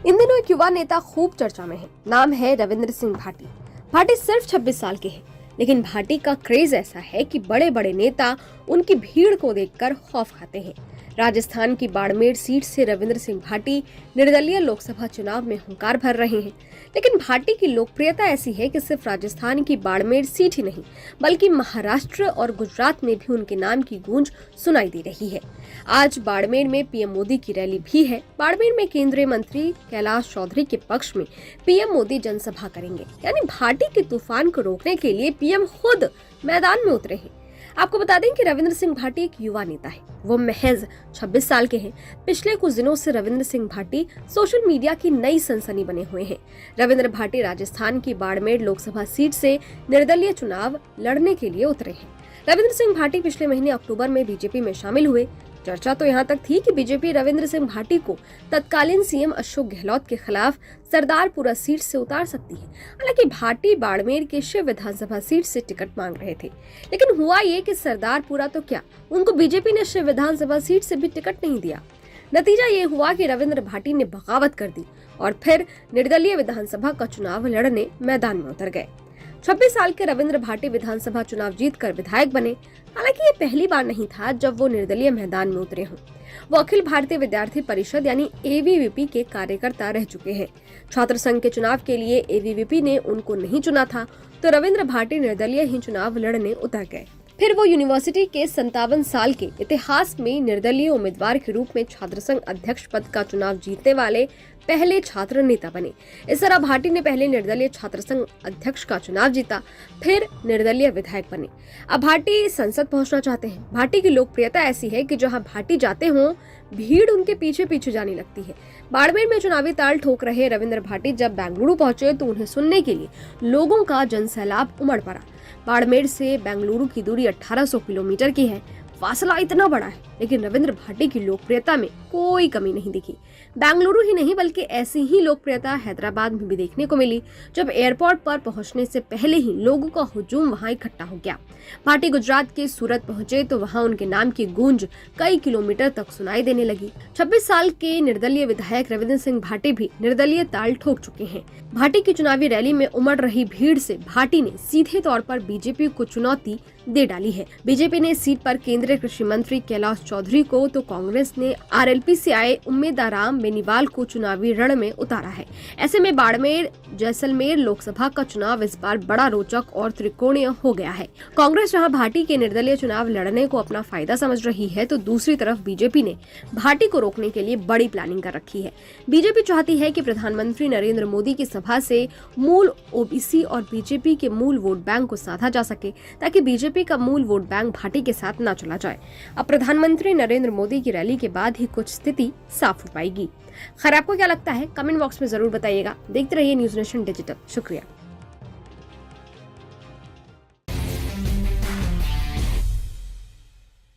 इन दिनों एक युवा नेता खूब चर्चा में है। नाम है रविंद्र सिंह भाटी। भाटी सिर्फ 26 साल के हैं, लेकिन भाटी का क्रेज ऐसा है कि बड़े बड़े नेता उनकी भीड़ को देखकर खौफ खाते हैं। राजस्थान की बाड़मेर सीट से रविंद्र सिंह भाटी निर्दलीय लोकसभा चुनाव में हुंकार भर रहे हैं, लेकिन भाटी की लोकप्रियता ऐसी है कि सिर्फ राजस्थान की बाड़मेर सीट ही नहीं, बल्कि महाराष्ट्र और गुजरात में भी उनके नाम की गूंज सुनाई दे रही है। आज बाड़मेर में पीएम मोदी की रैली भी है। बाड़मेर में केंद्रीय मंत्री कैलाश चौधरी के पक्ष में पीएम मोदी जनसभा करेंगे। यानी भाटी के तूफान को रोकने के लिए पीएम खुद मैदान में उतरे हैं। आपको बता दें कि रविंद्र सिंह भाटी एक युवा नेता है। वो महज 26 साल के हैं। पिछले कुछ दिनों से रविंद्र सिंह भाटी सोशल मीडिया की नई सनसनी बने हुए हैं। रविंद्र भाटी राजस्थान की बाड़मेर लोकसभा सीट से निर्दलीय चुनाव लड़ने के लिए उतरे हैं। रविंद्र सिंह भाटी पिछले महीने अक्टूबर में बीजेपी में शामिल हुए। चर्चा तो यहाँ तक थी कि बीजेपी रविंद्र सिंह भाटी को तत्कालीन सीएम अशोक गहलोत के खिलाफ सरदारपुरा सीट से उतार सकती है। हालांकि भाटी बाड़मेर के शिव विधानसभा सीट से टिकट मांग रहे थे, लेकिन हुआ ये कि सरदारपुरा तो क्या, उनको बीजेपी ने शिव विधानसभा सीट से भी टिकट नहीं दिया। नतीजा ये हुआ कि रविंद्र भाटी ने बगावत कर दी और फिर निर्दलीय विधानसभा का चुनाव लड़ने मैदान में उतर गए। 26 साल के रविंद्र भाटी विधानसभा चुनाव जीतकर विधायक बने। हालांकि ये पहली बार नहीं था जब वो निर्दलीय मैदान में उतरे हों। वो अखिल भारतीय विद्यार्थी परिषद यानी एबीवीपी के कार्यकर्ता रह चुके हैं। छात्र संघ के चुनाव के लिए एबीवीपी ने उनको नहीं चुना था, तो रविंद्र भाटी निर्दलीय ही चुनाव लड़ने उतर गए। फिर वो यूनिवर्सिटी के 57 साल के इतिहास में निर्दलीय उम्मीदवार के रूप में छात्र संघ अध्यक्ष पद का चुनाव जीतने वाले पहले छात्र नेता बने। इस तरह भाटी ने पहले निर्दलीय छात्र संघ अध्यक्ष का चुनाव जीता, फिर निर्दलीय विधायक बने। अब भाटी संसद पहुंचना चाहते हैं। भाटी की लोकप्रियता ऐसी है कि जहां भाटी जाते हों, भीड़ उनके पीछे पीछे जाने लगती है। बाड़मेर में चुनावी ताल ठोक रहे रविंद्र भाटी जब बेंगलुरु पहुंचे तो उन्हें सुनने के लिए लोगों का जनसैलाब उमड़ पड़ा। बाड़मेर से बेंगलुरु की दूरी 1800 किलोमीटर की है। फासला इतना बड़ा है, लेकिन रविंद्र भाटी की लोकप्रियता में कोई कमी नहीं दिखी। बेंगलुरु ही नहीं बल्कि ऐसी ही लोकप्रियता हैदराबाद में भी देखने को मिली, जब एयरपोर्ट पर पहुंचने से पहले ही लोगों का हुजूम वहां इकट्ठा हो गया। भाटी गुजरात के सूरत पहुंचे तो वहां उनके नाम की गूंज कई किलोमीटर तक सुनाई देने लगी। 26 साल के निर्दलीय विधायक रविंद्र सिंह भाटी भी निर्दलीय ताल ठोक चुके हैं। भाटी की चुनावी रैली में उमड़ रही भीड़ से भाटी ने सीधे तौर पर बीजेपी को चुनौती दे डाली है। बीजेपी ने सीट पर केंद्रीय कृषि मंत्री कैलाश चौधरी को, तो कांग्रेस ने आरएलपी से आए उम्मेदवार बेनीवाल को चुनावी रण में उतारा है। ऐसे में बाड़मेर जैसलमेर लोकसभा का चुनाव इस बार बड़ा रोचक और त्रिकोणीय हो गया है। कांग्रेस जहां भाटी के निर्दलीय चुनाव लड़ने को अपना फायदा समझ रही है, तो दूसरी तरफ बीजेपी ने भाटी को रोकने के लिए बड़ी प्लानिंग कर रखी है। बीजेपी चाहती है कि प्रधानमंत्री नरेंद्र मोदी की सभा से मूल ओबीसी और बीजेपी के मूल वोट बैंक को साधा जा सके, ताकि बीजेपी का मूल वोट बैंक भाटी के साथ न चला जाए। अब प्रधानमंत्री नरेंद्र मोदी की रैली के बाद ही कुछ स्थिति साफ हो पाएगी। खैर, आपको क्या लगता है? कमेंट बॉक्स में जरूर बताइएगा। देखते रहिए न्यूज़ नेशन डिजिटल। शुक्रिया।